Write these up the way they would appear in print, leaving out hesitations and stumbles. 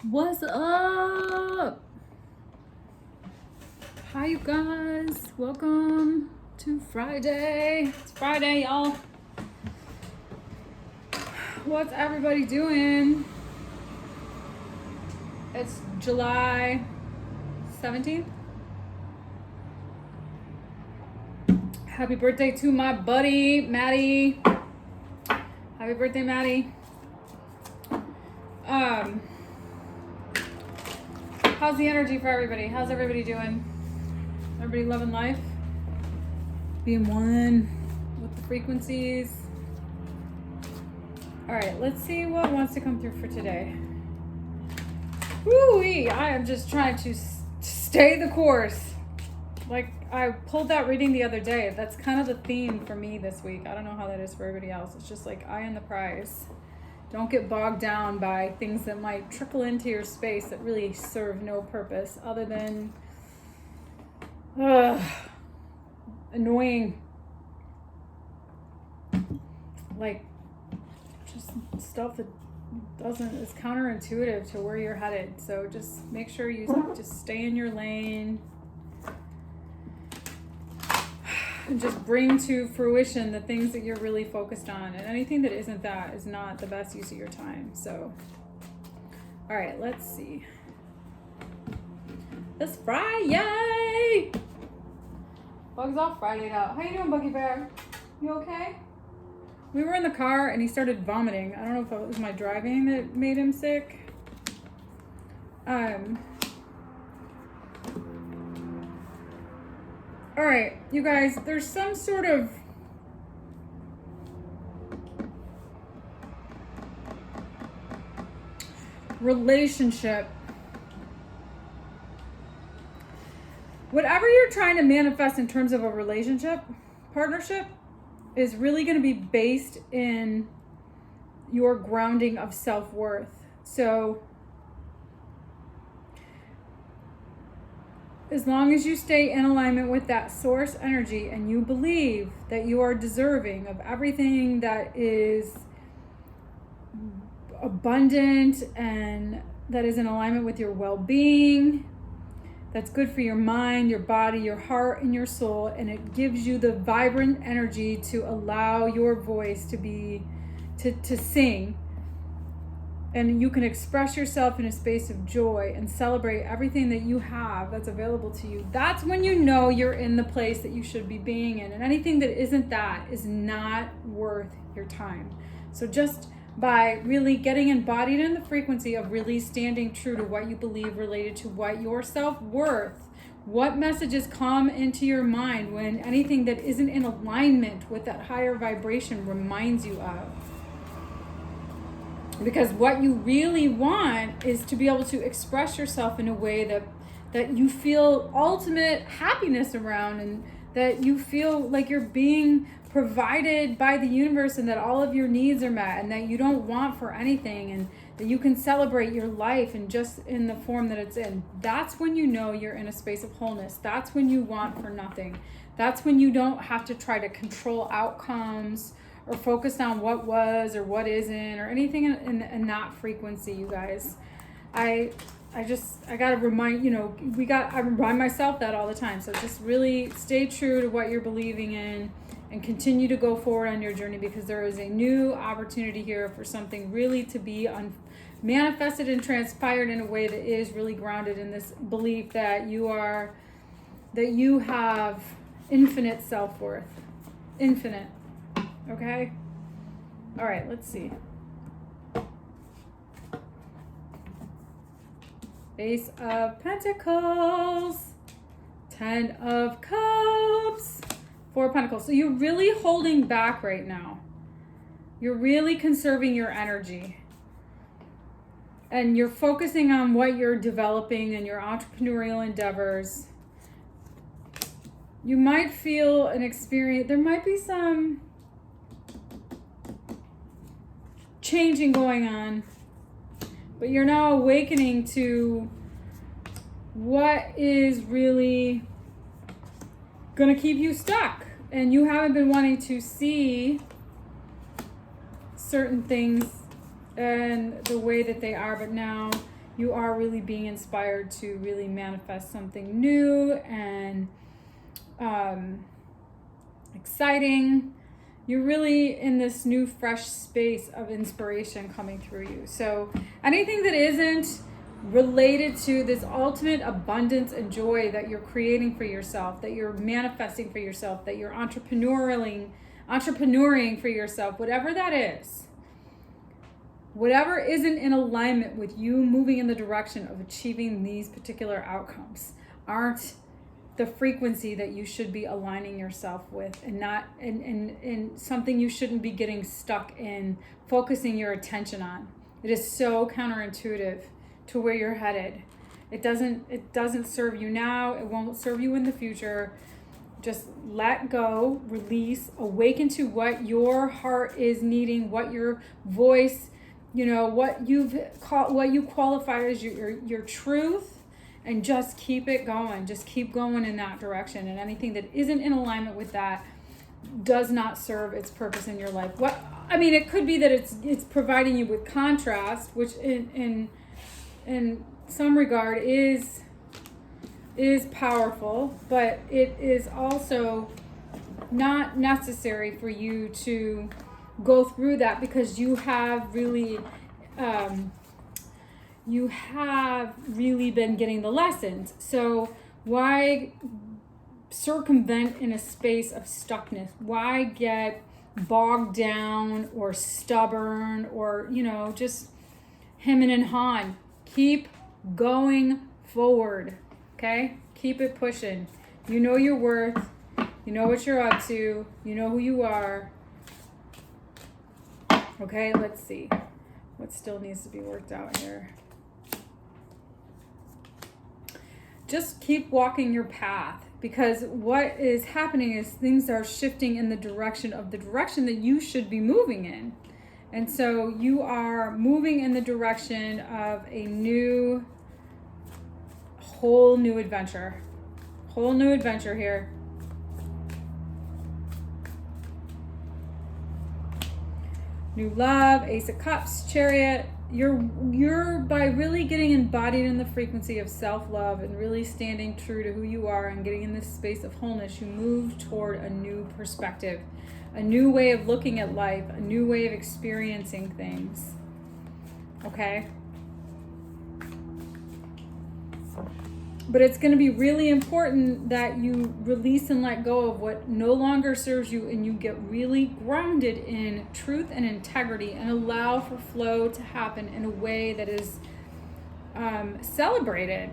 What's up? Hi, you guys. Welcome to Friday. It's Friday, y'all. What's everybody doing? It's July 17th. Happy birthday to my buddy, Maddie. Happy birthday, Maddie. How's the energy for everybody? How's everybody doing? Everybody loving life? Being one with the frequencies. All right, let's see what wants to come through for today. Woo-wee, I am just trying to stay the course. Like, I pulled that reading the other day. That's kind of the theme for me this week. I don't know how that is for everybody else. It's just like, eye on the prize. Don't get bogged down by things that might trickle into your space that really serve no purpose other than annoying, like just stuff that is counterintuitive to where you're headed. So just make sure you just stay in your lane and just bring to fruition the things that you're really focused on, and anything that isn't that is not the best use of your time. So all right, let's see. It's Friday. Bugs off Friday out. How you doing, Buggy Bear? You okay? We were in the car and he started vomiting. I don't know if it was my driving that made him sick. All right, you guys, there's some sort of relationship. Whatever you're trying to manifest in terms of a relationship, partnership, is really going to be based in your grounding of self-worth. So as long as you stay in alignment with that source energy and you believe that you are deserving of everything that is abundant and that is in alignment with your well-being, that's good for your mind, your body, your heart, and your soul, and it gives you the vibrant energy to allow your voice to be to sing, and you can express yourself in a space of joy and celebrate everything that you have that's available to you. That's when you know you're in the place that you should be being in, and anything that isn't that is not worth your time. So just by really getting embodied in the frequency of really standing true to what you believe related to what your self-worth, what messages come into your mind when anything that isn't in alignment with that higher vibration reminds you of. Because what you really want is to be able to express yourself in a way that you feel ultimate happiness around, and that you feel like you're being provided by the universe, and that all of your needs are met, and that you don't want for anything, and that you can celebrate your life and just in the form that it's in. That's when you know you're in a space of wholeness. That's when you want for nothing. That's when you don't have to try to control outcomes or focus on what was or what isn't or anything in that frequency, you guys. I gotta remind, I remind myself that all the time. So just really stay true to what you're believing in and continue to go forward on your journey, because there is a new opportunity here for something really to be manifested and transpired in a way that is really grounded in this belief that you have infinite self-worth. Infinite. Okay? All right, let's see. Ace of Pentacles, 10 of Cups, 4 of Pentacles. So you're really holding back right now. You're really conserving your energy. And you're focusing on what you're developing and your entrepreneurial endeavors. You might feel an experience, there might be some changing going on, but you're now awakening to what is really going to keep you stuck, and you haven't been wanting to see certain things and the way that they are, but now you are really being inspired to really manifest something new and exciting. You're really in this new fresh space of inspiration coming through you. So anything that isn't related to this ultimate abundance and joy that you're creating for yourself, that you're manifesting for yourself, that you're entrepreneuring for yourself, whatever that is, whatever isn't in alignment with you moving in the direction of achieving these particular outcomes, aren't the frequency that you should be aligning yourself with, and not and something you shouldn't be getting stuck in focusing your attention on. It is so counterintuitive to where you're headed. It doesn't serve you now. It won't serve you in the future. Just let go, release, awaken to what your heart is needing, what your voice, what you qualify as your truth, and just keep it going. Just keep going in that direction. And anything that isn't in alignment with that does not serve its purpose in your life. It could be that it's providing you with contrast, which in some regard is powerful, but it is also not necessary for you to go through that, because you have really been getting the lessons. So why circumvent in a space of stuckness? Why get bogged down or stubborn or just hemming and hawing? Keep going forward. Okay? Keep it pushing. You know your worth. You know what you're up to. You know who you are. Okay, let's see. What still needs to be worked out here? Just keep walking your path, because what is happening is things are shifting in the direction that you should be moving in. And so you are moving in the direction of a whole new adventure here. New love, Ace of Cups, Chariot. You're by really getting embodied in the frequency of self-love and really standing true to who you are and getting in this space of wholeness, you move toward a new perspective, a new way of looking at life, a new way of experiencing things. Okay? But it's going to be really important that you release and let go of what no longer serves you, and you get really grounded in truth and integrity and allow for flow to happen in a way that is celebrated,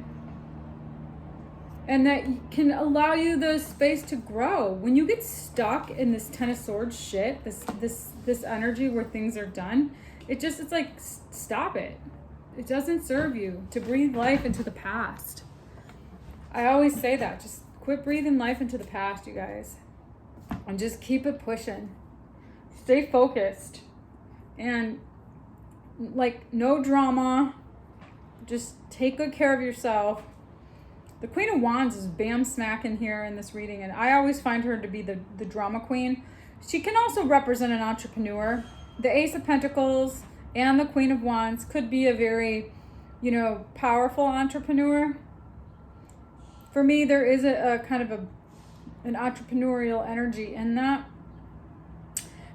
and that can allow you the space to grow. When you get stuck in this Ten of Swords shit, this energy where things are done, it's like, stop it. It doesn't serve you to breathe life into the past. I always say that. Just quit breathing life into the past, you guys. And just keep it pushing. Stay focused. And no drama. Just take good care of yourself. The Queen of Wands is bam smack in here in this reading. And I always find her to be the drama queen. She can also represent an entrepreneur. The Ace of Pentacles and the Queen of Wands could be a very, powerful entrepreneur. For me, there is a kind of an entrepreneurial energy in that.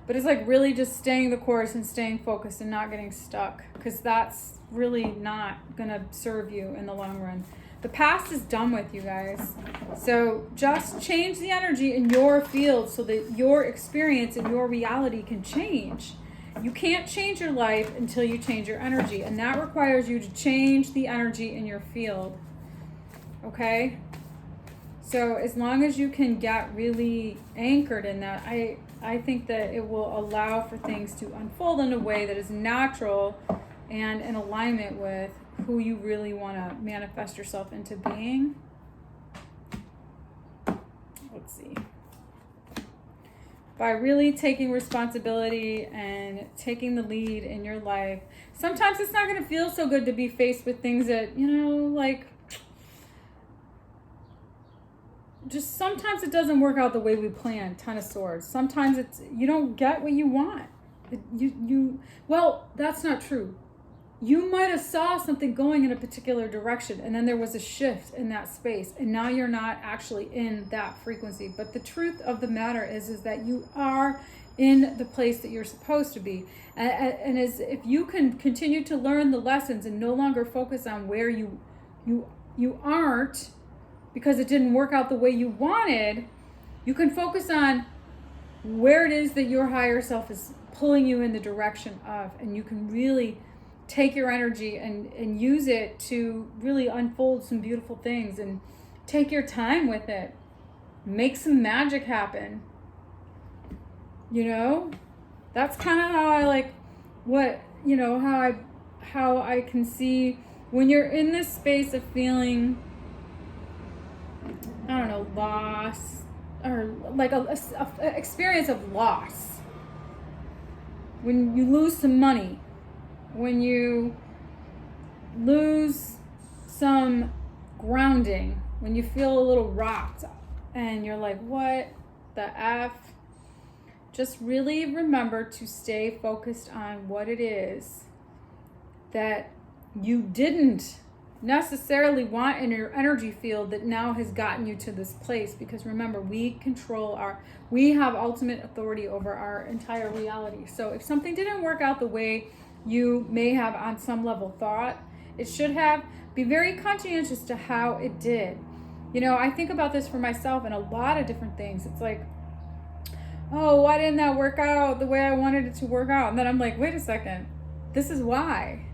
But it's like really just staying the course and staying focused and not getting stuck, because that's really not going to serve you in the long run. The past is done with, you guys. So just change the energy in your field so that your experience and your reality can change. You can't change your life until you change your energy. And that requires you to change the energy in your field. Okay? So as long as you can get really anchored in that, I think that it will allow for things to unfold in a way that is natural and in alignment with who you really want to manifest yourself into being. Let's see. By really taking responsibility and taking the lead in your life. Sometimes it's not going to feel so good to be faced with things that, just sometimes it doesn't work out the way we planned. Ten of Swords. Sometimes you don't get what you want. Well, that's not true. you might have saw something going in a particular direction, and then there was a shift in that space, and now you're not actually in that frequency. But the truth of the matter is that you are in the place that you're supposed to be. And as if you can continue to learn the lessons and no longer focus on where you aren't because it didn't work out the way you wanted, you can focus on where it is that your higher self is pulling you in the direction of, and you can really take your energy and use it to really unfold some beautiful things, and take your time with it. Make some magic happen. You know, that's kind of how I like what, you know, how I can see when you're in this space of feeling, I don't know, loss, or like a experience of loss. When you lose some money, when you lose some grounding, when you feel a little rocked and you're like, what the F? Just really remember to stay focused on what it is that you didn't necessarily want in your energy field that now has gotten you to this place. Because remember, we have ultimate authority over our entire reality. So if something didn't work out the way you may have on some level thought it should have, be very conscientious to how it did. You know, I think about this for myself in a lot of different things. It's like, oh, why didn't that work out the way I wanted it to work out? And then I'm like, wait a second, this is why.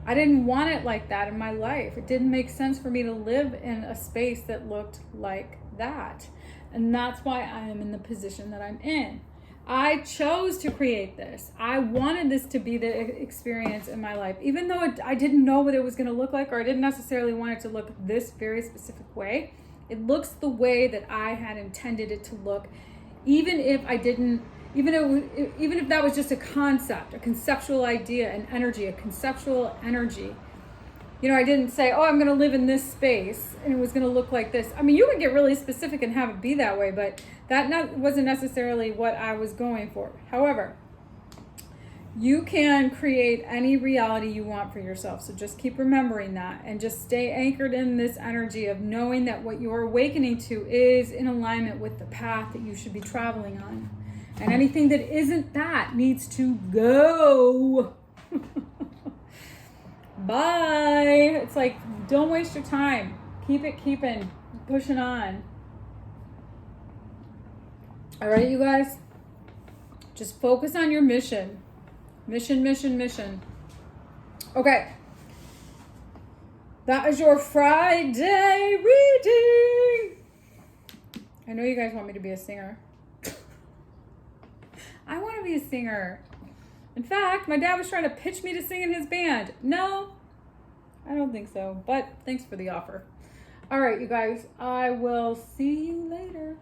I didn't want it like that in my life. It didn't make sense for me to live in a space that looked like that. And that's why I am in the position that I'm in. I chose to create this. I wanted this to be the experience in my life. Even though I didn't know what it was going to look like, or I didn't necessarily want it to look this very specific way, it looks the way that I had intended it to look. Even if that was just a concept, a conceptual idea, an energy, a conceptual energy. You know, I didn't say, oh, I'm going to live in this space and it was going to look like this. I mean, you can get really specific and have it be that way, but that wasn't necessarily what I was going for. However, you can create any reality you want for yourself. So just keep remembering that, and just stay anchored in this energy of knowing that what you're awakening to is in alignment with the path that you should be traveling on. And anything that isn't that needs to go. Bye. It's like, don't waste your time. Keep it keeping, pushing on. All right, you guys, just focus on your mission. Mission. Okay. That is your Friday reading. I know you guys want me to be a singer. I want to be a singer. In fact, my dad was trying to pitch me to sing in his band. No, I don't think so, but thanks for the offer. All right, you guys, I will see you later.